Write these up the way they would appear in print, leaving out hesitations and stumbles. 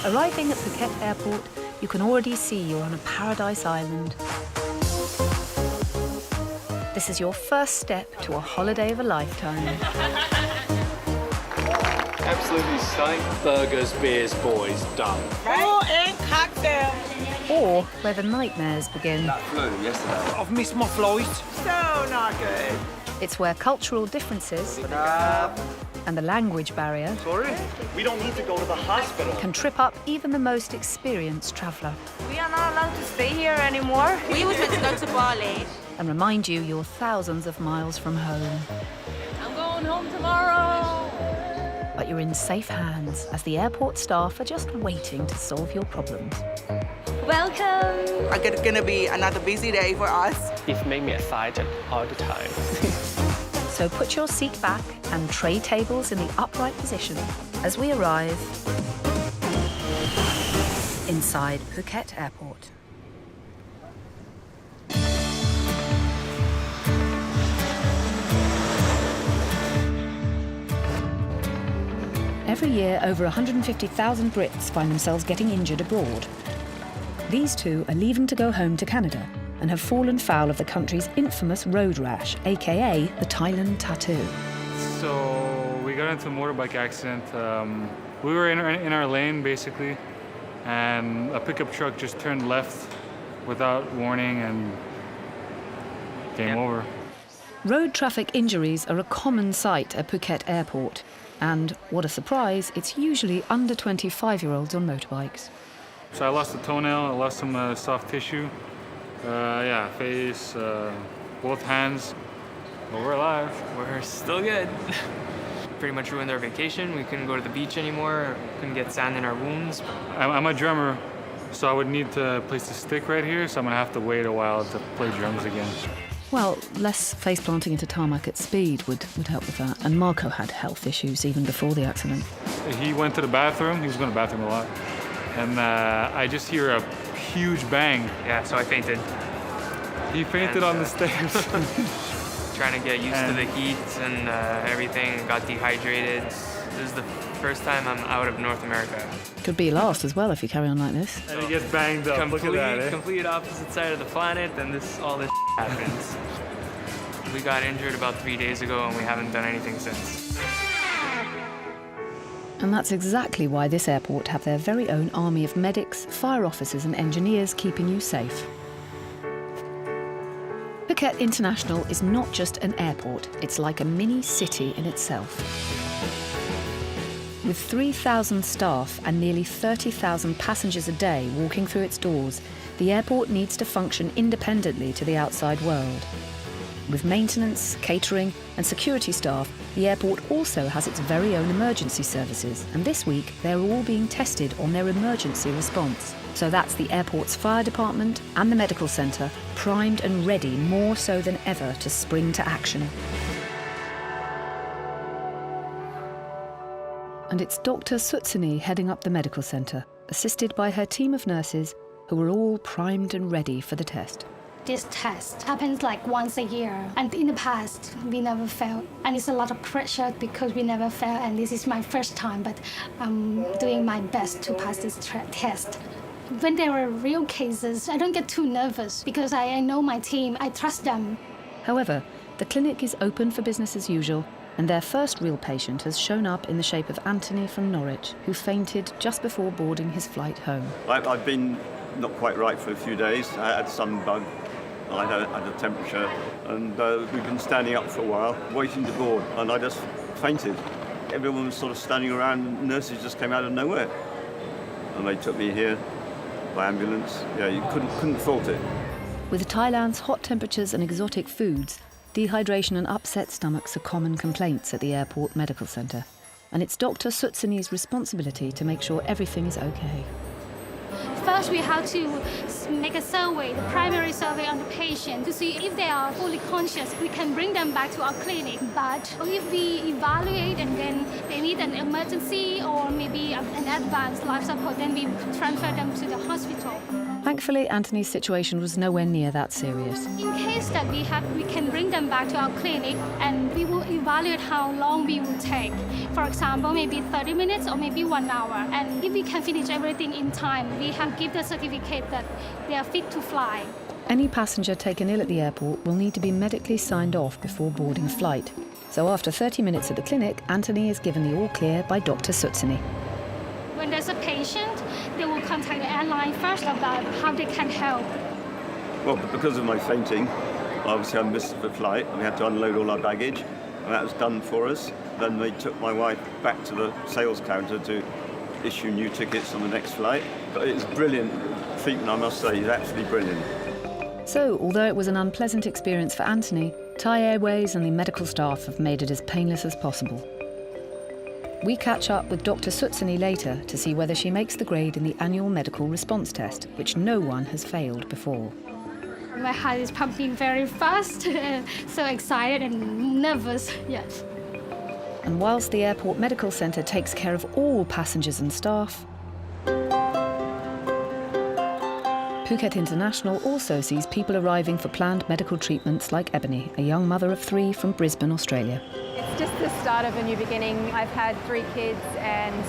Arriving at Phuket Airport, you can already see you're on a paradise island. This is your first step to a holiday of a lifetime. Absolutely stunning. Burgers, beers, boys, done. Oh, and cocktail. Or where the nightmares begin. That flew yesterday. I've missed my flight. So not good. It's where cultural differences and the language barrier Sorry? We don't need to go to the hospital. can trip up even the most experienced traveller We are not allowed to stay here anymore. We were meant to go to Bali. and remind you you're thousands of miles from home. I'm going home tomorrow. But you're in safe hands as the airport staff are just waiting to solve your problems. Welcome. It's gonna be another busy day for us. It made me excited all the time. So put your seat back and tray tables in the upright position as we arrive inside Phuket Airport. Every year, over 150,000 Brits find themselves getting injured abroad. These two are leaving to go home to Canada and have fallen foul of the country's infamous road rash, aka the Thailand tattoo. So we got into a motorbike accident. We were in our lane, basically, and a pickup truck just turned left without warning and game over. Road traffic injuries are a common sight at Phuket Airport. And, what a surprise, it's usually under 25-year-olds on motorbikes. So I lost a toenail, I lost some soft tissue. Face, both hands. But we're alive. We're still good. Pretty much ruined our vacation. We couldn't go to the beach anymore. Couldn't get sand in our wounds. I'm a drummer, so I would need to place the stick right here, so I'm gonna have to wait a while to play drums again. Well, less face planting into tarmac at speed would help with that. And Marco had health issues even before the accident. He went to the bathroom, he was going to the bathroom a lot, and I just hear a huge bang. Yeah, so I fainted. He fainted on the stairs. Trying to get used to the heat and everything. Got dehydrated. This is the first time I'm out of North America. Could be last as well if you carry on like this. And he gets banged up. Look at that, eh? Complete opposite side of the planet, and all this happens. We got injured about 3 days ago, and we haven't done anything since. And that's exactly why this airport have their very own army of medics, fire officers and engineers keeping you safe. Phuket International is not just an airport, it's like a mini city in itself. With 3,000 staff and nearly 30,000 passengers a day walking through its doors, the airport needs to function independently to the outside world. With maintenance, catering and security staff, the airport also has its very own emergency services, and this week they're all being tested on their emergency response. So that's the airport's fire department and the medical centre, primed and ready more so than ever to spring to action. And it's Dr. Sutsuni heading up the medical centre, assisted by her team of nurses who are all primed and ready for the test. This test happens like once a year, and in the past we never failed, and it's a lot of pressure because we never fail, and this is my first time, but I'm doing my best to pass this test. When there are real cases, I don't get too nervous because I know my team, I trust them. However, the clinic is open for business as usual, and their first real patient has shown up in the shape of Anthony from Norwich, who fainted just before boarding his flight home. I've been not quite right for a few days. I had sunbug, I had a temperature, and we've been standing up for a while, waiting to board, and I just fainted. Everyone was sort of standing around, nurses just came out of nowhere. And they took me here by ambulance. Yeah, you couldn't fault it. With Thailand's hot temperatures and exotic foods, dehydration and upset stomachs are common complaints at the airport medical centre. And it's Dr. Sutsuni's responsibility to make sure everything is okay. First, we have to make a survey, the primary survey on the patient, to see if they are fully conscious. We can bring them back to our clinic. But if we evaluate and then they need an emergency or maybe an advanced life support, then we transfer them to the hospital. Thankfully, Anthony's situation was nowhere near that serious. In case that we can bring them back to our clinic and we will evaluate how long we will take. For example, maybe 30 minutes or maybe 1 hour. And if we can finish everything in time, we have give the certificate that they are fit to fly. Any passenger taken ill at the airport will need to be medically signed off before boarding a flight. So after 30 minutes at the clinic, Anthony is given the all clear by Dr. Sutsini. When there's a patient, they will contact the airline first about how they can help. Well, because of my fainting, obviously I missed the flight and we had to unload all our baggage, and that was done for us. Then they took my wife back to the sales counter to issue new tickets on the next flight. But it's brilliant treatment, I must say, it's absolutely brilliant. So, although it was an unpleasant experience for Anthony, Thai Airways and the medical staff have made it as painless as possible. We catch up with Dr. Sutsini later to see whether she makes the grade in the annual medical response test, which no one has failed before. My heart is pumping very fast, so excited and nervous, yes. And whilst the airport medical centre takes care of all passengers and staff, Phuket International also sees people arriving for planned medical treatments like Ebony, a young mother of 3 from Brisbane, Australia. It's just the start of a new beginning. I've had 3 kids and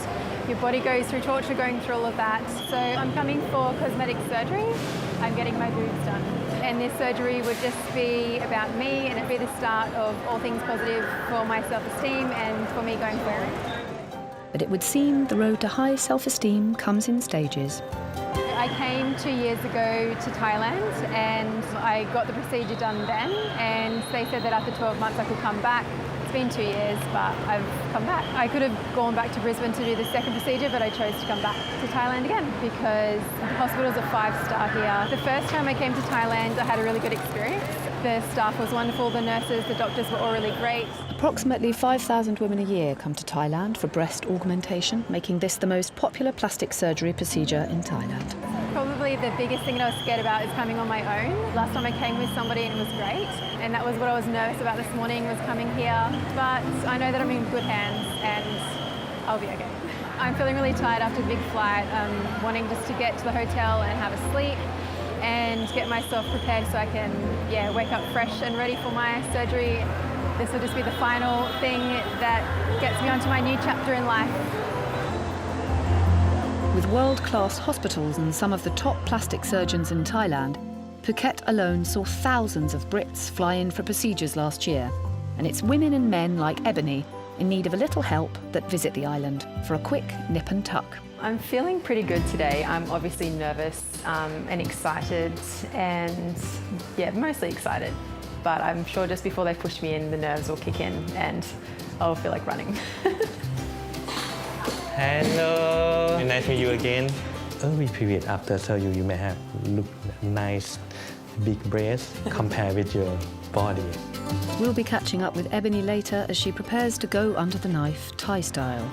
your body goes through torture going through all of that. So I'm coming for cosmetic surgery. I'm getting my boobs done. And this surgery would just be about me, and it'd be the start of all things positive for my self-esteem and for me going forward. But it would seem the road to high self-esteem comes in stages. I came 2 years ago to Thailand and I got the procedure done then, and they said that after 12 months I could come back. It's been 2 years, but I've come back. I could have gone back to Brisbane to do the second procedure, but I chose to come back to Thailand again because the hospital's a 5-star here. The first time I came to Thailand, I had a really good experience. The staff was wonderful, the nurses, the doctors were all really great. Approximately 5,000 women a year come to Thailand for breast augmentation, making this the most popular plastic surgery procedure in Thailand. Probably the biggest thing that I was scared about is coming on my own. Last time I came with somebody and it was great, and that was what I was nervous about this morning, was coming here. But I know that I'm in good hands and I'll be okay. I'm feeling really tired after a big flight. I'm wanting just to get to the hotel and have a sleep and get myself prepared so I can wake up fresh and ready for my surgery. This will just be the final thing that gets me onto my new chapter in life. With world-class hospitals and some of the top plastic surgeons in Thailand, Phuket alone saw thousands of Brits fly in for procedures last year. And it's women and men like Ebony in need of a little help that visit the island for a quick nip and tuck. I'm feeling pretty good today. I'm obviously nervous and excited, and mostly excited. But I'm sure just before they push me in, the nerves will kick in and I'll feel like running. Hello, nice to meet you again. Early period after surgery, you may have look nice, big breasts compared with your body. We'll be catching up with Ebony later as she prepares to go under the knife Thai style.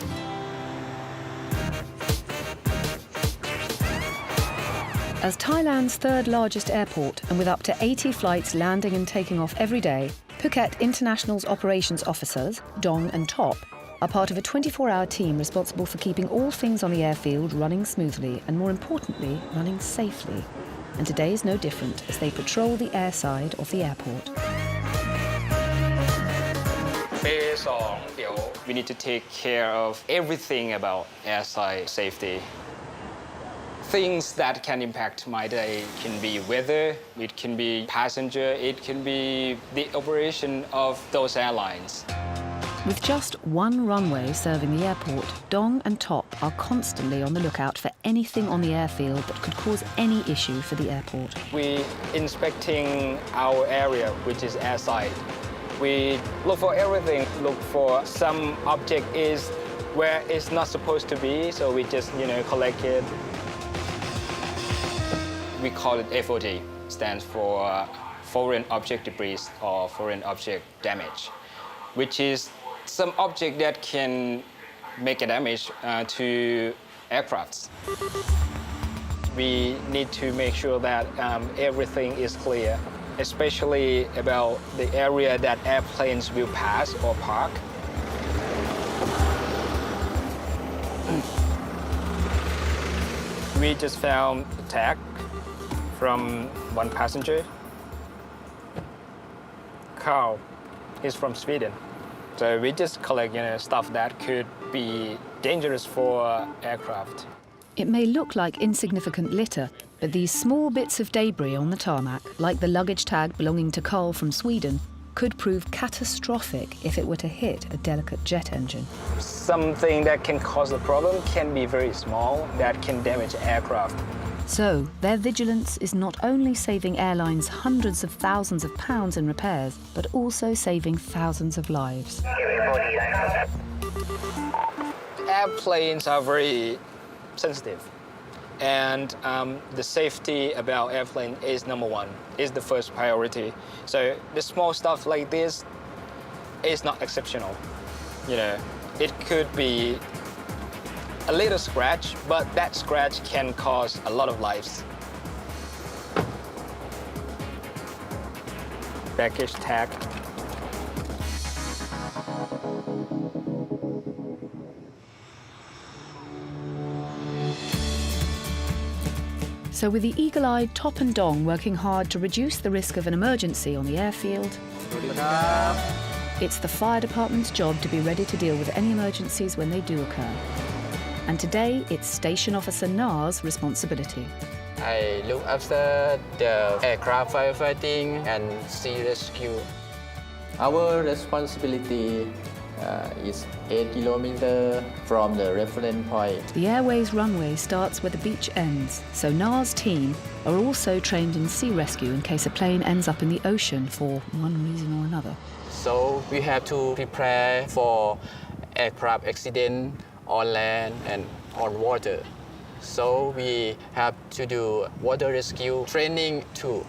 As Thailand's 3rd largest airport, and with up to 80 flights landing and taking off every day, Phuket International's operations officers, Dong and Top, are part of a 24-hour team responsible for keeping all things on the airfield running smoothly and, more importantly, running safely. And today is no different as they patrol the airside of the airport. We need to take care of everything about airside safety. Things that can impact my day can be weather, it can be passenger, it can be the operation of those airlines. With just one runway serving the airport, Dong and Top are constantly on the lookout for anything on the airfield that could cause any issue for the airport. We're inspecting our area, which is airside. We look for everything, look for some object is where it's not supposed to be, so we just, collect it. We call it FOD, stands for Foreign Object Debris or Foreign Object Damage, which is some object that can make a damage to aircrafts. We need to make sure that everything is clear, especially about the area that airplanes will pass or park. We just found a tag from one passenger. Carl is from Sweden. So we just collect stuff that could be dangerous for aircraft. It may look like insignificant litter, but these small bits of debris on the tarmac, like the luggage tag belonging to Carl from Sweden, could prove catastrophic if it were to hit a delicate jet engine. Something that can cause a problem can be very small, that can damage aircraft. So, their vigilance is not only saving airlines hundreds of thousands of pounds in repairs, but also saving thousands of lives. Airplanes are very sensitive, and the safety about airplane is number one, is the first priority. So the small stuff like this is not exceptional. It could be a little scratch, but that scratch can cause a lot of lives. Baggage tag. So with the eagle-eyed Top and Dong working hard to reduce the risk of an emergency on the airfield, it's the fire department's job to be ready to deal with any emergencies when they do occur. And today, it's Station Officer Na's responsibility. I look after the aircraft firefighting and sea rescue. Our responsibility is 8 kilometers from the reference point. The Airways runway starts where the beach ends, so Na's team are also trained in sea rescue in case a plane ends up in the ocean for one reason or another. So we have to prepare for aircraft accident on land and on water. So we have to do water rescue training too.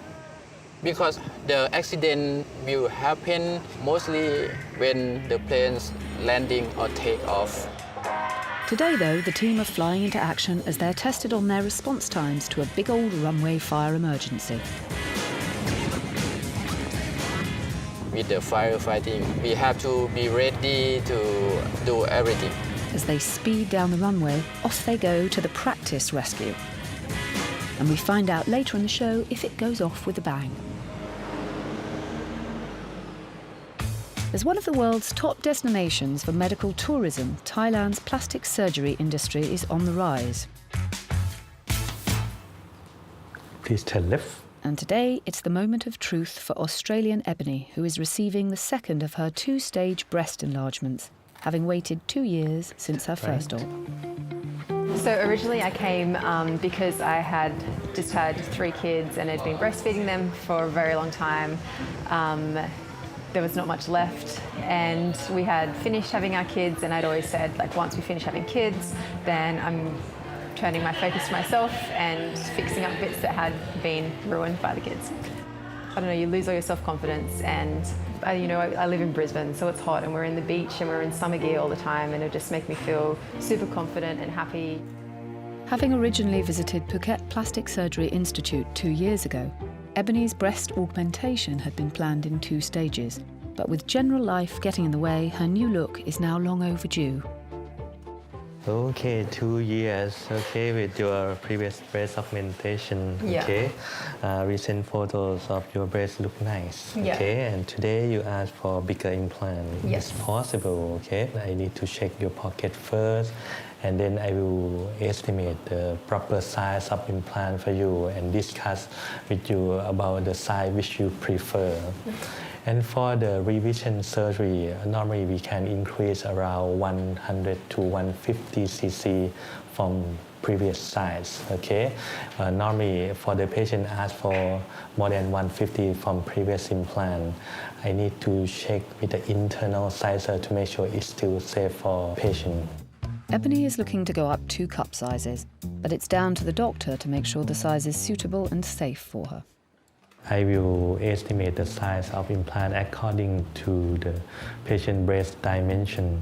Because the accident will happen mostly when the plane's landing or take off. Today, though, the team are flying into action as they're tested on their response times to a big old runway fire emergency. With the firefighting, we have to be ready to do everything. As they speed down the runway, off they go to the practice rescue. And we find out later in the show if it goes off with a bang. As one of the world's top destinations for medical tourism, Thailand's plastic surgery industry is on the rise. Please turn left. And today, it's the moment of truth for Australian Ebony, who is receiving the second of her 2-stage breast enlargements, having waited 2 years since her first op. So originally I came because I had just had 3 kids and had been breastfeeding them for a very long time. There was not much left, and we had finished having our kids, and I'd always said, like, once we finish having kids, then I'm turning my focus to myself and fixing up bits that had been ruined by the kids. I don't know, you lose all your self-confidence, and I live in Brisbane, so it's hot and we're in the beach and we're in summer gear all the time, and it just makes me feel super confident and happy. Having originally visited Phuket Plastic Surgery Institute 2 years ago, Ebony's breast augmentation had been planned in 2 stages, but with general life getting in the way, her new look is now long overdue. Okay, 2 years, okay, with your previous breast augmentation, okay. Recent photos of your breast look nice, okay, and today you ask for bigger implant. Yes. It's possible, okay. I need to check your pocket first, and then I will estimate the proper size of implant for you and discuss with you about the size which you prefer. And for the revision surgery, normally we can increase around 100 to 150 cc from previous size, okay? Normally for the patient ask for more than 150 from previous implant. I need to check with the internal sizer to make sure it's still safe for patient. Ebony is looking to go up 2 cup sizes, but it's down to the doctor to make sure the size is suitable and safe for her. I will estimate the size of implant according to the patient breast dimension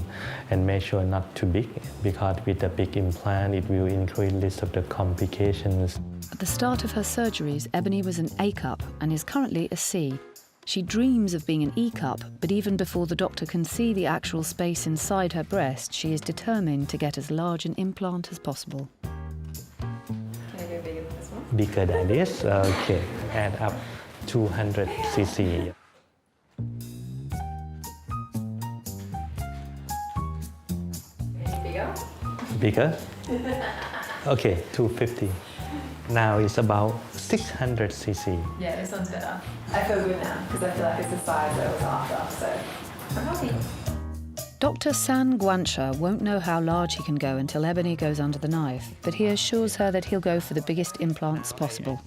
and make sure not too big, because with the big implant it will increase risk of the complications. At the start of her surgeries, Ebony was an A cup and is currently a C. She dreams of being an E cup, but even before the doctor can see the actual space inside her breast, she is determined to get as large an implant as possible. Can I go bigger than this one? Bigger than this? Okay. And up 200 cc. Bigger? Okay, 250. Now it's about 600 cc. Yeah, this one's better. I feel good now because I feel like it's the size that I was after, so I'm happy. Dr. San Guancha won't know how large he can go until Ebony goes under the knife, but he assures her that he'll go for the biggest implants possible.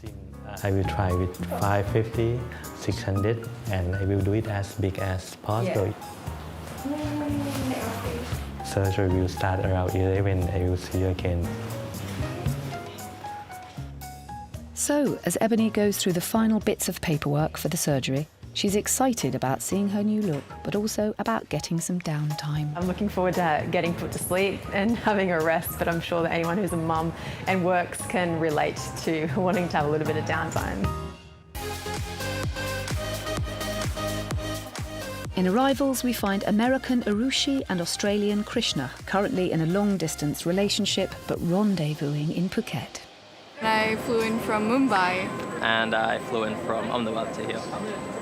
I will try with 550, 600, and I will do it as big as possible. Yeah. Surgery will start around 11. I will see you again. So, as Ebony goes through the final bits of paperwork for the surgery, she's excited about seeing her new look, but also about getting some downtime. I'm looking forward to getting put to sleep and having a rest, but I'm sure that anyone who's a mum and works can relate to wanting to have a little bit of downtime. In arrivals, we find American Arushi and Australian Krishna, currently in a long-distance relationship, but rendezvousing in Phuket. I flew in from Mumbai. And I flew in from Ahmedabad to here.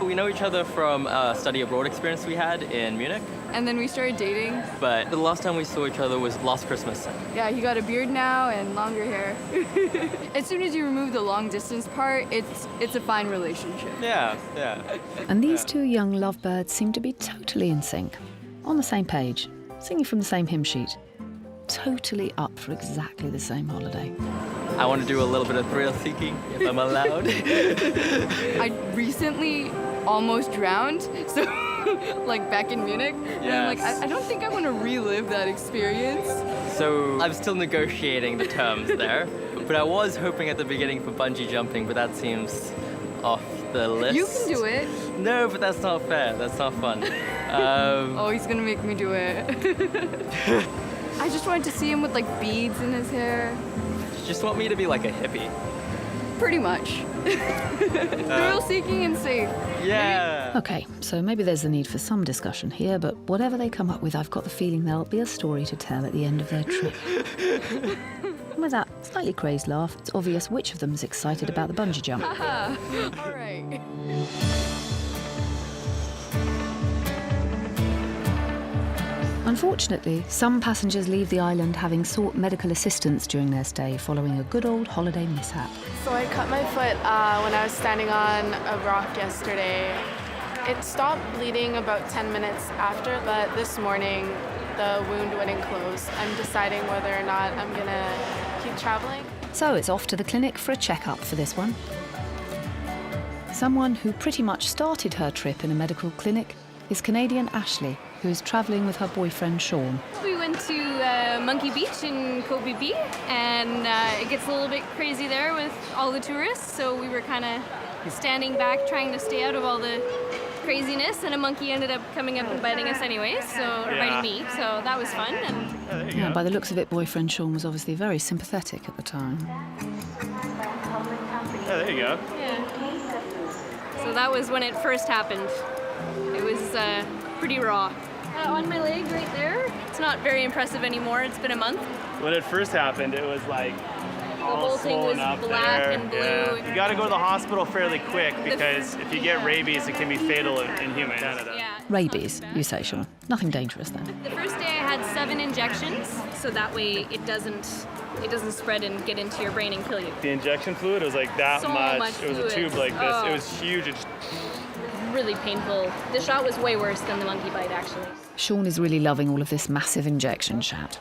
We know each other from a study abroad experience we had in Munich. And then we started dating. But the last time we saw each other was last Christmas. Yeah, he got a beard now and longer hair. As soon as you remove the long distance part, it's a fine relationship. Yeah. And these two young lovebirds seem to be totally in sync, on the same page, singing from the same hymn sheet. Totally up for exactly the same holiday. I want to do a little bit of thrill seeking, if I'm allowed. I recently almost drowned, so like back in Munich. Yes. And I'm like, I don't think I want to relive that experience. So I'm still negotiating the terms there. But I was hoping at the beginning for bungee jumping, but that seems off the list. You can do it. No, but that's not fair. That's not fun. Oh, he's gonna make me do it. I just wanted to see him with like beads in his hair. Just want me to be like a hippie. Pretty much. Thrill seeking and safe. Yeah. Okay, so maybe there's a need for some discussion here, but whatever they come up with, I've got the feeling there'll be a story to tell at the end of their trip. And with that slightly crazed laugh, it's obvious which of them is excited about the bungee jump. All right. Unfortunately, some passengers leave the island having sought medical assistance during their stay following a good old holiday mishap. So I cut my foot when I was standing on a rock yesterday. It stopped bleeding about 10 minutes after, but this morning the wound wouldn't close. I'm deciding whether or not I'm gonna keep traveling. So it's off to the clinic for a checkup for this one. Someone who pretty much started her trip in a medical clinic is Canadian Ashley, who's travelling with her boyfriend Sean. We went to Monkey Beach in Koh Phi Phi, and it gets a little bit crazy there with all the tourists, so we were kind of standing back trying to stay out of all the craziness, and a monkey ended up coming up and biting us anyways, or biting me, so that was fun. And Yeah, by the looks of it, boyfriend Sean was obviously very sympathetic at the time. Oh, there you go. yeah. So that was when it first happened. It was pretty raw. On my leg right there, it's not very impressive anymore. It's been a month. When it first happened, it was like The whole thing was black and blue. Yeah. You got to go to the hospital fairly quick because if you get rabies, it can be fatal in humans. Yeah. Rabies, you say, Sean. Nothing dangerous then. The first day I had 7 injections, so that way it doesn't spread and get into your brain and kill you. The injection fluid was like that So much. much It was a fluid. tube like this. Oh. It was huge. It just Really painful. The shot was way worse than the monkey bite, actually. Sean is really loving all of this massive injection chat.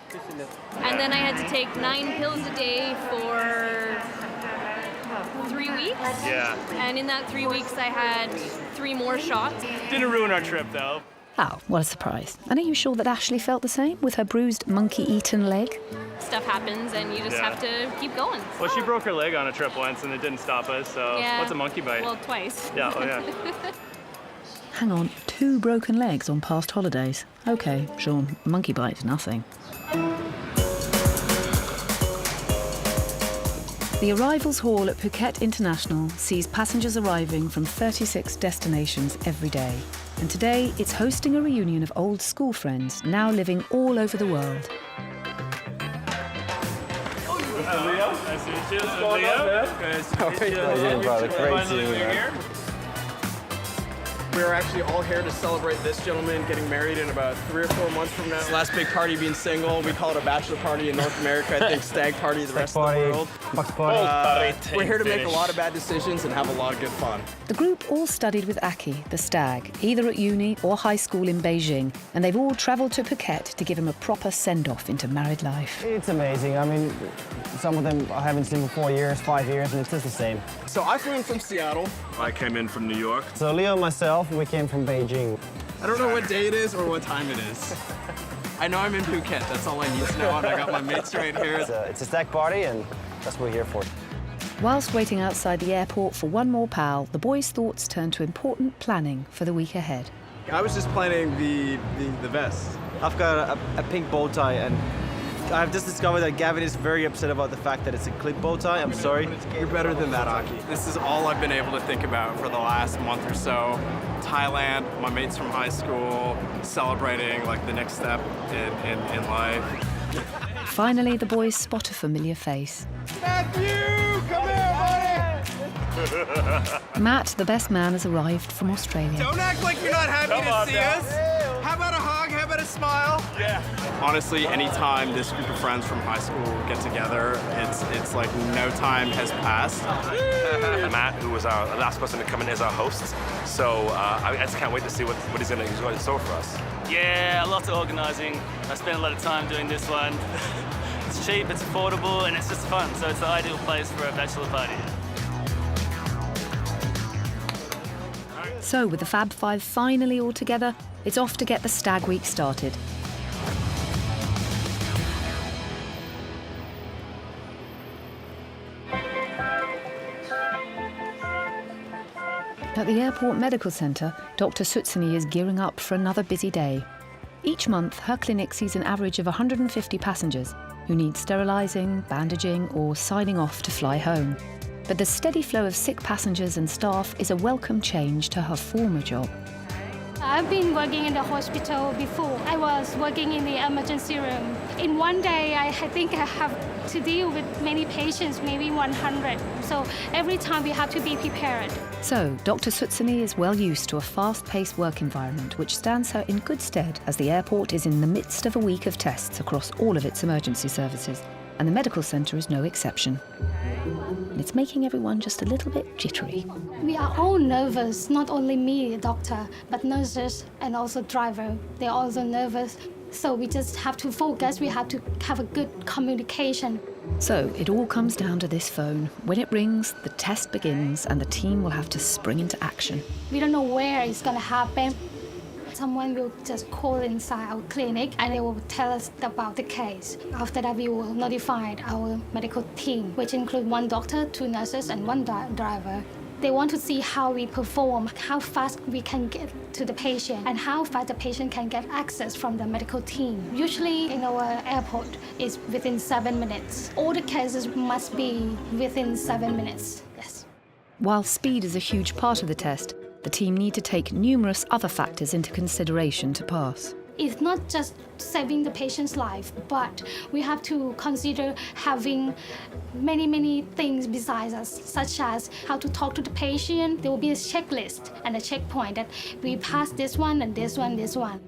And then I had to take 9 pills a day for 3 weeks. Yeah. And in that 3 weeks, I had 3 more shots. Didn't ruin our trip though. Oh, what a surprise. And are you sure that Ashley felt the same with her bruised, monkey-eaten leg? Stuff happens, and you just Yeah. have to keep going. Well, she broke her leg on a trip once and it didn't stop us, so Yeah. what's a monkey bite? Well, twice. Yeah, oh yeah. Hang on, 2 broken legs on past holidays. OK, Sean, monkey bite's nothing. The arrivals hall at Phuket International sees passengers arriving from 36 destinations every day. And today, it's hosting a reunion of old school friends now living all over the world. Leo. Nice to meet you. What's going on, man? Again, brother. Great seeing you, man. We are actually all here to celebrate this gentleman getting married in about 3 or 4 months from now. His last big party being single. We call it a bachelor party in North America. I think stag party the rest of the world. We're here to make a lot of bad decisions and have a lot of good fun. The group all studied with Aki, the stag, either at uni or high school in Beijing, and they've all travelled to Phuket to give him a proper send-off into married life. It's amazing. I mean, some of them I haven't seen for 4 years, 5 years, and it's just the same. So I flew in from Seattle. I came in from New York. So Leo and myself, we came from Beijing. I don't know what day it is or what time it is. I know I'm in Phuket. That's all I need to know, and I got my mates right here. It's a stag party, and that's what we're here for. Whilst waiting outside the airport for one more pal, the boys' thoughts turned to important planning for the week ahead. I was just planning the vest. I've got a pink bow tie, and I've just discovered that Gavin is very upset about the fact that it's a clip bow tie. I'm sorry. You're better than that, Aki. This is all I've been able to think about for the last month or so. Thailand, my mates from high school, celebrating like the next step in life. Finally, the boys spot a familiar face. Matthew, come here, buddy! Matt, the best man, has arrived from Australia. Don't act like you're not happy to see us. How about a hug? How about a smile? Yeah. Honestly, anytime this group of friends from high school get together, it's like no time has passed. Matt, who was our last person to come in as our host, so I just can't wait to see what he's got in store for us. Yeah, a lot of organising. I spent a lot of time doing this one. It's cheap, it's affordable, and it's just fun. So it's the ideal place for a bachelor party. So, with the Fab Five finally all together, it's off to get the stag week started. At the airport medical centre, Dr. Sutsuni is gearing up for another busy day. Each month, her clinic sees an average of 150 passengers who need sterilising, bandaging or signing off to fly home. But the steady flow of sick passengers and staff is a welcome change to her former job. I've been working in the hospital before. I was working in the emergency room. In one day, I think I have to deal with many patients, maybe 100. So every time we have to be prepared. So, Dr. Sutsuni is well used to a fast-paced work environment which stands her in good stead as the airport is in the midst of a week of tests across all of its emergency services. And the medical centre is no exception. And it's making everyone just a little bit jittery. We are all nervous, not only me, the doctor, but nurses and also driver. They're also nervous. So we just have to focus, we have to have a good communication. So it all comes down to this phone. When it rings, the test begins and the team will have to spring into action. We don't know where it's going to happen. Someone will just call inside our clinic and they will tell us about the case. After that, we will notify our medical team, which include 1 doctor, 2 nurses, and 1 driver. They want to see how we perform, how fast we can get to the patient, and how fast the patient can get access from the medical team. Usually in our airport, it's within 7 minutes. All the cases must be within 7 minutes, yes. While speed is a huge part of the test, the team need to take numerous other factors into consideration to pass. It's not just saving the patient's life, but we have to consider having many things besides us, such as how to talk to the patient. There will be a checklist and a checkpoint that we pass this one and this one, this one.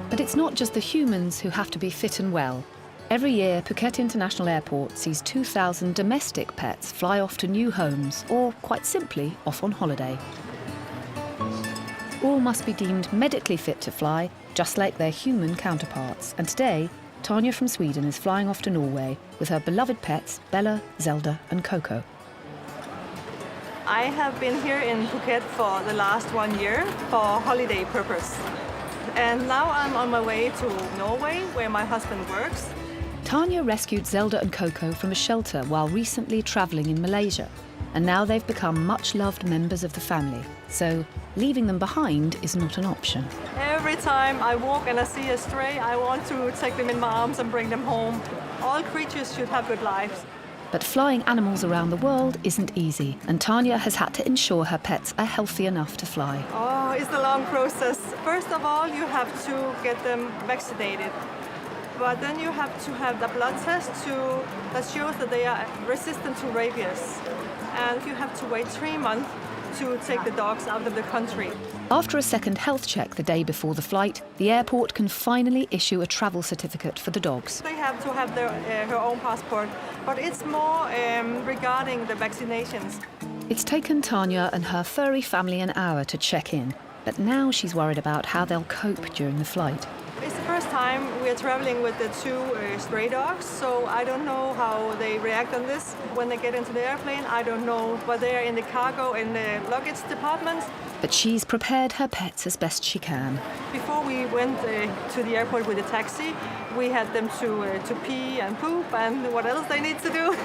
But it's not just the humans who have to be fit and well. Every year, Phuket International Airport sees 2,000 domestic pets fly off to new homes, or quite simply, off on holiday. All must be deemed medically fit to fly, just like their human counterparts. And today, Tanya from Sweden is flying off to Norway with her beloved pets, Bella, Zelda and Coco. I have been here in Phuket for the last 1 year for holiday purpose. And now I'm on my way to Norway, where my husband works. Tanya rescued Zelda and Coco from a shelter while recently travelling in Malaysia, and now they've become much-loved members of the family, so leaving them behind is not an option. Every time I walk and I see a stray, I want to take them in my arms and bring them home. All creatures should have good lives. But flying animals around the world isn't easy, and Tanya has had to ensure her pets are healthy enough to fly. Oh, it's a long process. First of all, you have to get them vaccinated. But then you have to have the blood test that shows that they are resistant to rabies. And you have to wait 3 months to take the dogs out of the country. After a second health check the day before the flight, the airport can finally issue a travel certificate for the dogs. They have to have her own passport, but it's more regarding the vaccinations. It's taken Tanya and her furry family an hour to check in, but now she's worried about how they'll cope during the flight. It's the first time we are traveling with the 2 stray dogs, so I don't know how they react on this. When they get into the airplane, I don't know, but they are in the cargo and the luggage department. But she's prepared her pets as best she can. Before we went to the airport with a taxi, we had them to pee and poop and what else they need to do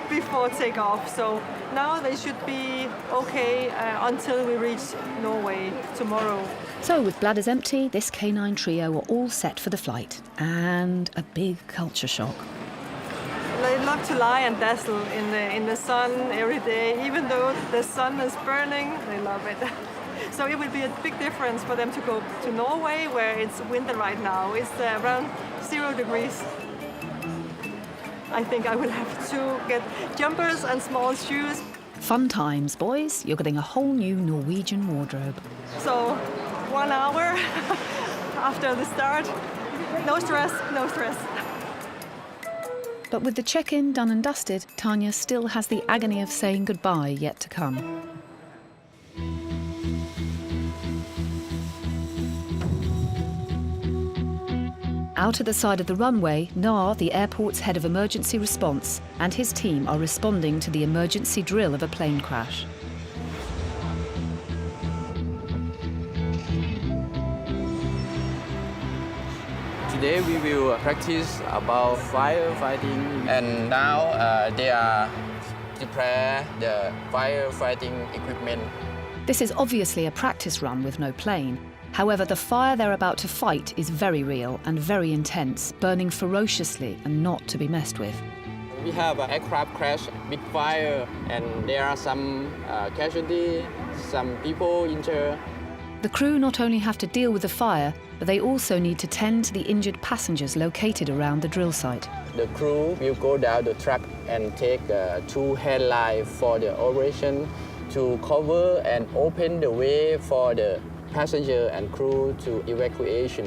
before takeoff. So now they should be okay until we reach Norway tomorrow. So with bladders empty, this canine trio are all set for the flight. And a big culture shock. They love to lie and dazzle in the sun every day. Even though the sun is burning, they love it. So it will be a big difference for them to go to Norway, where it's winter right now. It's around 0 degrees. I think I will have to get jumpers and small shoes. Fun times, boys. You're getting a whole new Norwegian wardrobe. So 1 hour after the start, no stress, no stress. But with the check-in done and dusted, Tanya still has the agony of saying goodbye yet to come. Out at the side of the runway, Nar, the airport's head of emergency response, and his team are responding to the emergency drill of a plane crash. Today we will practice about firefighting, and now they are prepare the firefighting equipment. This is obviously a practice run with no plane. However, the fire they're about to fight is very real and very intense, burning ferociously and not to be messed with. We have an aircraft crash, big fire, and there are some casualties, some people injured. The crew not only have to deal with the fire, but they also need to tend to the injured passengers located around the drill site. The crew will go down the track and take the 2 headlights for the operation to cover and open the way for the passenger and crew to evacuation.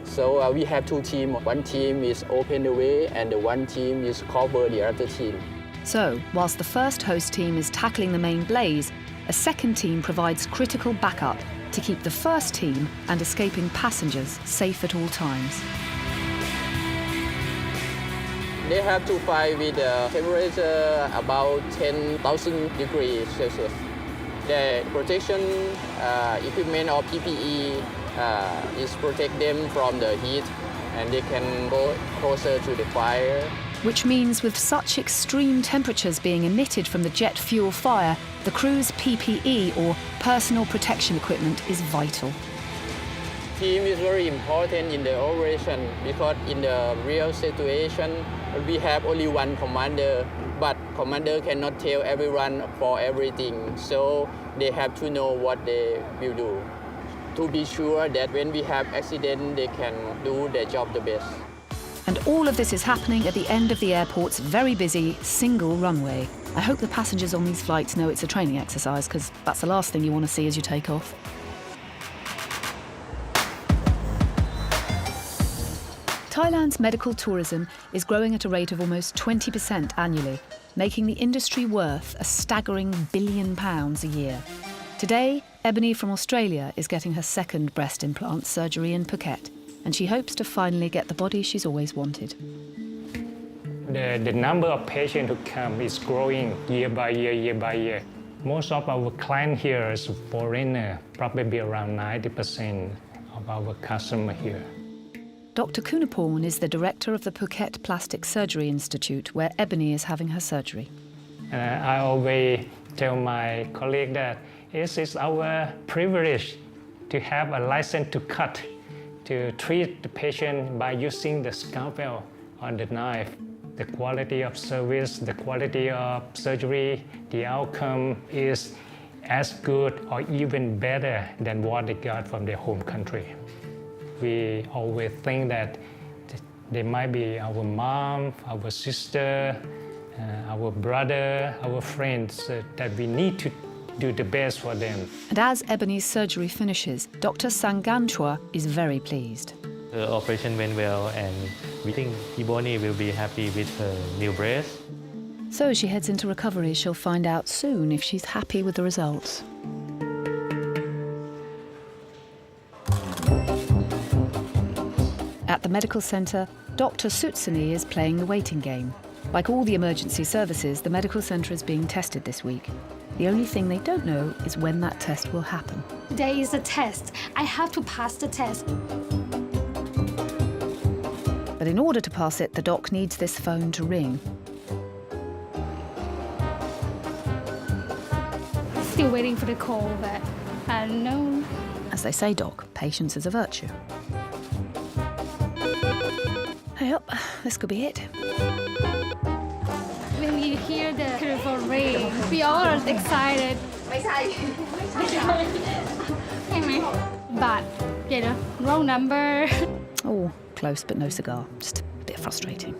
So we have 2 teams. One team is open the way and the one team is cover the other team. So, whilst the first host team is tackling the main blaze, a second team provides critical backup to keep the first team and escaping passengers safe at all times. They have to fight with a temperature about 10,000 degrees Celsius. The protection equipment or PPE is protect them from the heat, and they can go closer to the fire. Which means with such extreme temperatures being emitted from the jet fuel fire, the crew's PPE or personal protection equipment is vital. Team is very important in the operation because in the real situation, we have only one commander, but commander cannot tell everyone for everything, so they have to know what they will do to be sure that when we have accident, they can do their job the best. And all of this is happening at the end of the airport's very busy single runway. I hope the passengers on these flights know it's a training exercise, because that's the last thing you want to see as you take off. Thailand's medical tourism is growing at a rate of almost 20% annually, making the industry worth a staggering £1 billion a year. Today, Ebony from Australia is getting her second breast implant surgery in Phuket, and she hopes to finally get the body she's always wanted. The number of patients who come is growing year by year. Most of our clients here is foreigner, probably around 90% of our customers here. Dr. Kunaporn is the director of the Phuket Plastic Surgery Institute, where Ebony is having her surgery. I always tell my colleague that it is our privilege to have a license to cut, to treat the patient by using the scalpel or the knife. The quality of service, the quality of surgery, the outcome is as good or even better than what they got from their home country. We always think that they might be our mom, our sister, our brother, our friends, that we need to do the best for them. And as Ebony's surgery finishes, Dr. Sanganchua is very pleased. The operation went well, and we think Ebony will be happy with her new breast. So as she heads into recovery, she'll find out soon if she's happy with the results. At the medical centre, Dr. Sutsuni is playing the waiting game. Like all the emergency services, the medical centre is being tested this week. The only thing they don't know is when that test will happen. There is a test. I have to pass the test. But in order to pass it, the doc needs this phone to ring. Still waiting for the call, but I don't know. As they say, Doc, patience is a virtue. Hey up, this could be it. When we hear the telephone ring, we all are excited. But, you know, wrong number. Oh, close but no cigar. Just a bit frustrating.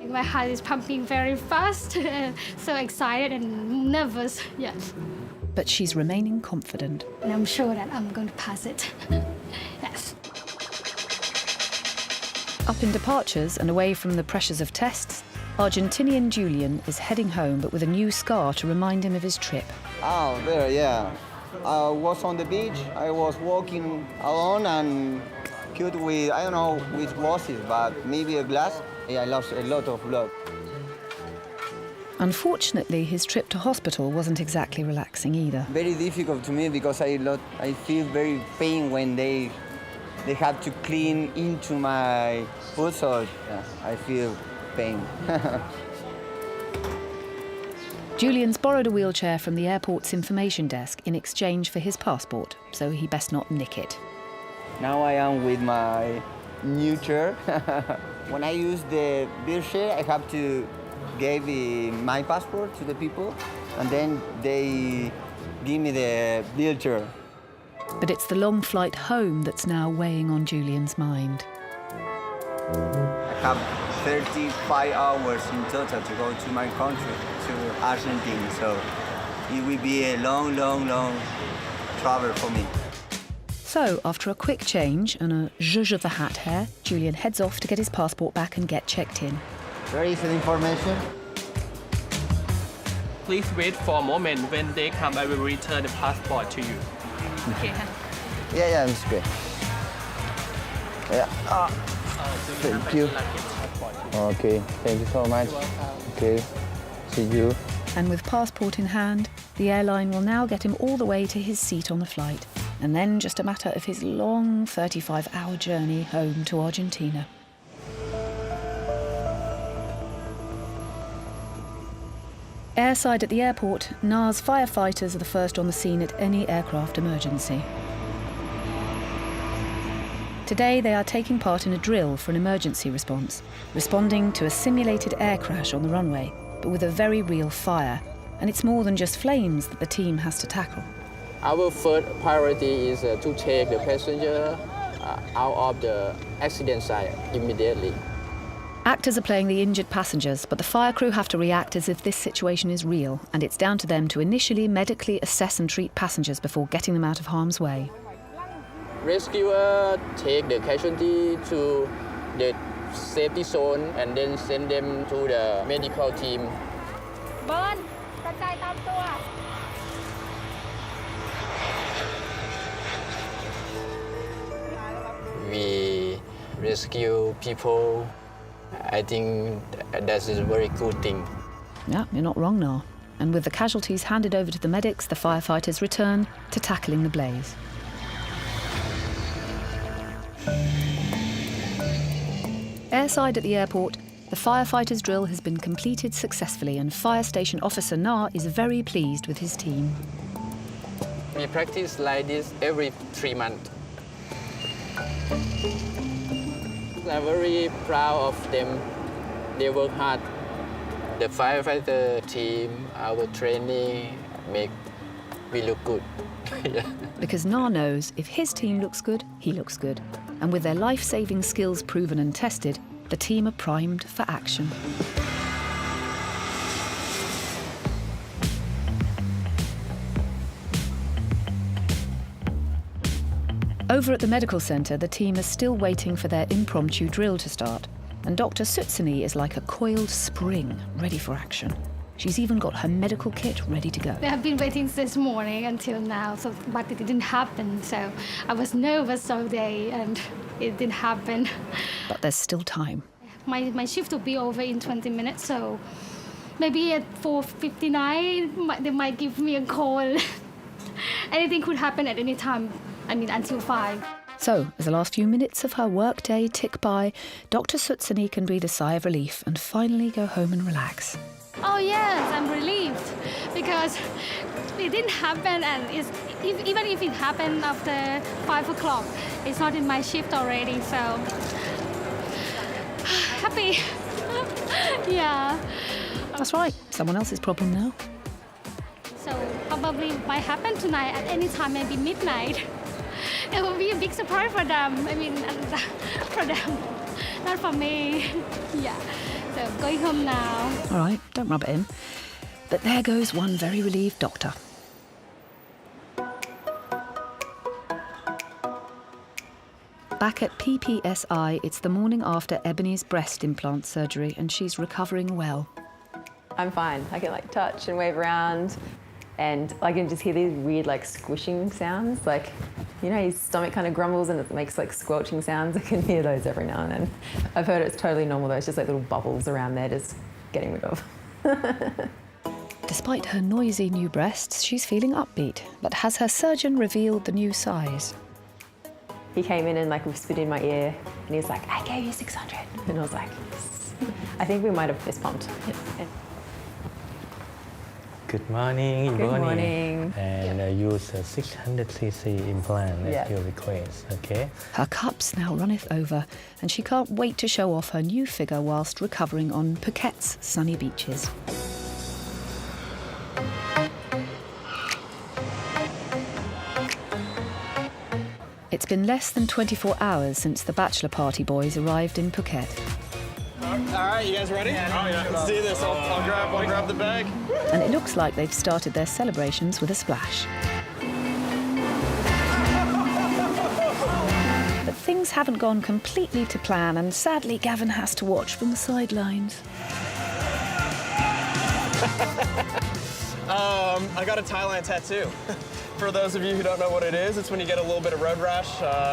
My heart is pumping very fast, so excited and nervous, yes. But she's remaining confident. And I'm sure that I'm going to pass it. Yes. Up in departures and away from the pressures of tests, Argentinian Julian is heading home, but with a new scar to remind him of his trip. Oh, there, yeah. I was on the beach. I was walking alone and cut with, I don't know which was it, but maybe a glass. I lost a lot of blood. Unfortunately, his trip to hospital wasn't exactly relaxing either. Very difficult to me because I feel very pain when they have to clean into my foot, so yeah, I feel pain. Julian's borrowed a wheelchair from the airport's information desk in exchange for his passport, so he best not nick it. Now I am with my new chair. When I use the wheelchair, I have to give my passport to the people, and then they give me the wheelchair. But it's the long flight home that's now weighing on Julian's mind. I have 35 hours in total to go to my country, to Argentina, so it will be a long, long, long travel for me. So, after a quick change and a zhuzh of the hat hair, Julian heads off to get his passport back and get checked in. Where is the information? Please wait for a moment. When they come, I will return the passport to you. Okay. Yeah, it's good. Yeah. Thank you. Okay, thank you so much. Okay, see you. And with passport in hand, the airline will now get him all the way to his seat on the flight, and then just a matter of his long 35-hour journey home to Argentina. Airside at the airport, NA's firefighters are the first on the scene at any aircraft emergency. Today they are taking part in a drill for an emergency response, responding to a simulated air crash on the runway, but with a very real fire. And it's more than just flames that the team has to tackle. Our first priority is to take the passenger out of the accident site immediately. Actors are playing the injured passengers, but the fire crew have to react as if this situation is real, and it's down to them to initially medically assess and treat passengers before getting them out of harm's way. Rescuer take the casualty to the safety zone and then send them to the medical team. We rescue people. I think that is a very good thing. Yeah, you're not wrong, Na. And with the casualties handed over to the medics, the firefighters return to tackling the blaze. Airside at the airport, the firefighters' drill has been completed successfully, and Fire Station Officer Na is very pleased with his team. We practice like this every 3 months. I'm very proud of them. They work hard. The firefighter team, our training, make we look good. Because Na knows if his team looks good, he looks good. And with their life-saving skills proven and tested, the team are primed for action. Over at the medical centre, the team is still waiting for their impromptu drill to start. And Dr. Sutsuni is like a coiled spring, ready for action. She's even got her medical kit ready to go. They have been waiting since morning until now, but it didn't happen. So I was nervous all day and it didn't happen. But there's still time. My shift will be over in 20 minutes, so maybe at 4:59 they might give me a call. Anything could happen at any time, until 5. So, as the last few minutes of her workday tick by, Dr. Sutsuni can breathe a sigh of relief and finally go home and relax. Oh yes, I'm relieved because it didn't happen, and even if it happened after 5 o'clock, it's not in my shift already, so happy. Yeah. That's right, someone else's problem now. So probably it might happen tonight at any time, maybe midnight. It will be a big surprise for them. For them, not for me. Yeah. So going home now. All right, don't rub it in. But there goes one very relieved doctor. Back at PPSI, it's the morning after Ebony's breast implant surgery, and she's recovering well. I'm fine. I can touch and wave around, and I can just hear these weird squishing sounds. His stomach kind of grumbles and it makes squelching sounds. I can hear those every now and then. I've heard it's totally normal though. It's just little bubbles around there, just getting rid of. Despite her noisy new breasts, she's feeling upbeat. But has her surgeon revealed the new size? He came in and whispered in my ear, and he's like, "I gave you 600," and I was like, "Yes." I think we might have fist pumped. Good morning. Good morning. And use a 600cc implant at your request, okay? Her cups now runneth over, and she can't wait to show off her new figure whilst recovering on Phuket's sunny beaches. It's been less than 24 hours since the bachelor party boys arrived in Phuket. All right, you guys ready? Let's do this. I'll grab the bag. And it looks like they've started their celebrations with a splash. But things haven't gone completely to plan, and sadly Gavin has to watch from the sidelines. I got a Thailand tattoo. For those of you who don't know what it is, it's when you get a little bit of road rash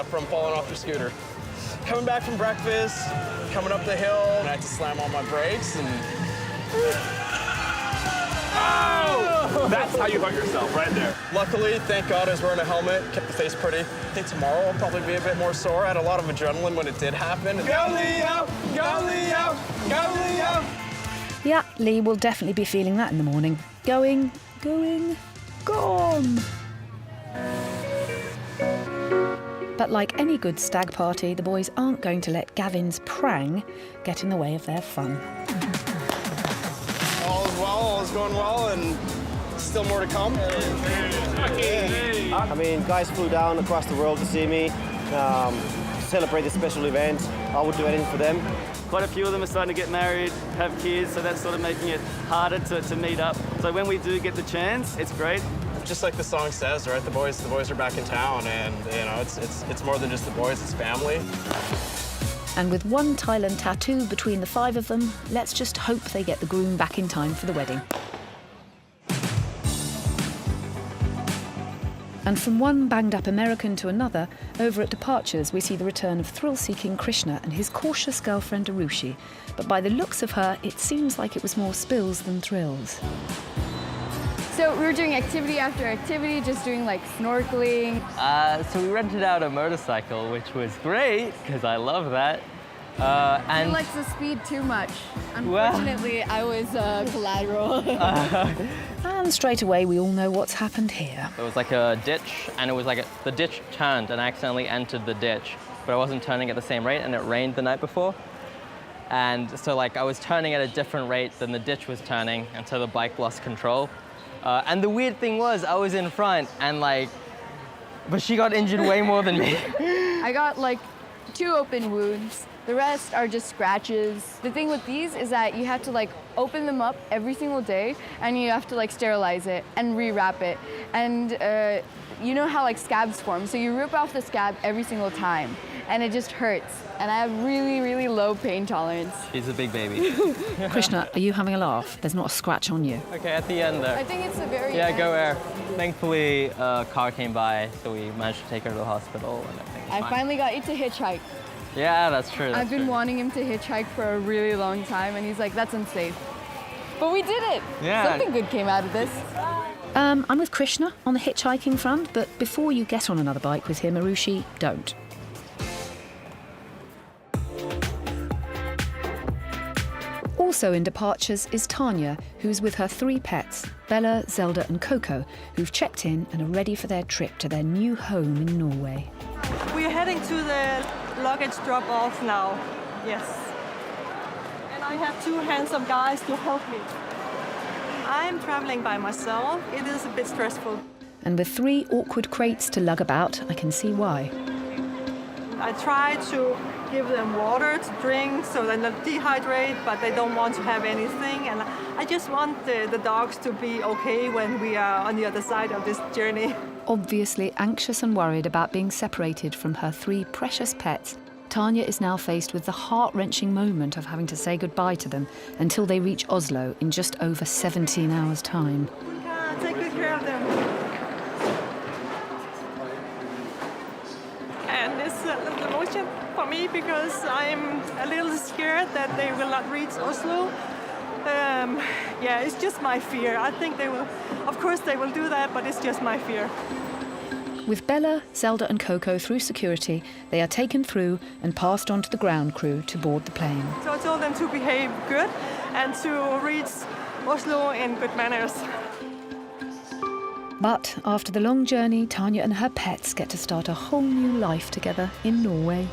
from falling off your scooter. Coming back from breakfast, coming up the hill, and I had to slam on my brakes and... Oh! That's how you hurt yourself, right there. Luckily, thank God I was wearing a helmet, kept the face pretty. I think tomorrow I'll probably be a bit more sore. I had a lot of adrenaline when it did happen. Go Leo! Go Leo! Go Leo! Yeah, Lee will definitely be feeling that in the morning. Going, gone. But like any good stag party, the boys aren't going to let Gavin's prang get in the way of their fun. All is well, all is going well, and still more to come. I mean, guys flew down across the world to see me, celebrate this special event. I would do anything for them. Quite a few of them are starting to get married, have kids, so that's sort of making it harder to meet up. So when we do get the chance, it's great. Just like the song says, right? The boys are back in town, and it's more than just the boys, it's family. And with one Thailand tattoo between the 5 of them, let's just hope they get the groom back in time for the wedding. And from one banged-up American to another, over at Departures we see the return of thrill-seeking Krishna and his cautious girlfriend Arushi. But by the looks of her, it seems like it was more spills than thrills. So we were doing activity after activity, just doing snorkeling. So we rented out a motorcycle, which was great, because I love that. He likes the speed too much. Unfortunately, I was collateral. And straight away we all know what's happened here. There was a ditch, and it was the ditch turned, and I accidentally entered the ditch, but I wasn't turning at the same rate, and it rained the night before. And so I was turning at a different rate than the ditch was turning, and so the bike lost control. And the weird thing was, I was in front and but she got injured way more than me. I got 2 open wounds. The rest are just scratches. The thing with these is that you have to open them up every single day, and you have to sterilize it and rewrap it. And you know how scabs form, so you rip off the scab every single time, and it just hurts. And I have really, really low pain tolerance. She's a big baby. Krishna, are you having a laugh? There's not a scratch on you. Okay, at the end there. I think it's the very Yeah, end. go air. Thankfully, a car came by, so we managed to take her to the hospital and everything. I finally got it to hitchhike. Yeah, that's true. I've been wanting him to hitchhike for a really long time, and he's like, that's unsafe. But we did it. Yeah. Something good came out of this. I'm with Krishna on the hitchhiking front, but before you get on another bike with him, Arushi, don't. Also in departures is Tanya, who's with her 3 pets, Bella, Zelda and Coco, who've checked in and are ready for their trip to their new home in Norway. We're heading to the luggage drop-off now. Yes. And I have 2 handsome guys to help me. I'm traveling by myself. It is a bit stressful. And with 3 awkward crates to lug about, I can see why. I try to give them water to drink so they don't dehydrate, but they don't want to have anything. And I just want the dogs to be okay when we are on the other side of this journey. Obviously anxious and worried about being separated from her 3 precious pets, Tanya is now faced with the heart-wrenching moment of having to say goodbye to them until they reach Oslo in just over 17 hours' time. Take good care of them. And it's a little emotion for me because I'm a little scared that they will not reach Oslo. Yeah, it's just my fear. I think they will, of course they will do that, but it's just my fear. With Bella, Zelda and Coco through security, they are taken through and passed on to the ground crew to board the plane. So I told them to behave good and to reach Oslo in good manners. But after the long journey, Tanya and her pets get to start a whole new life together in Norway.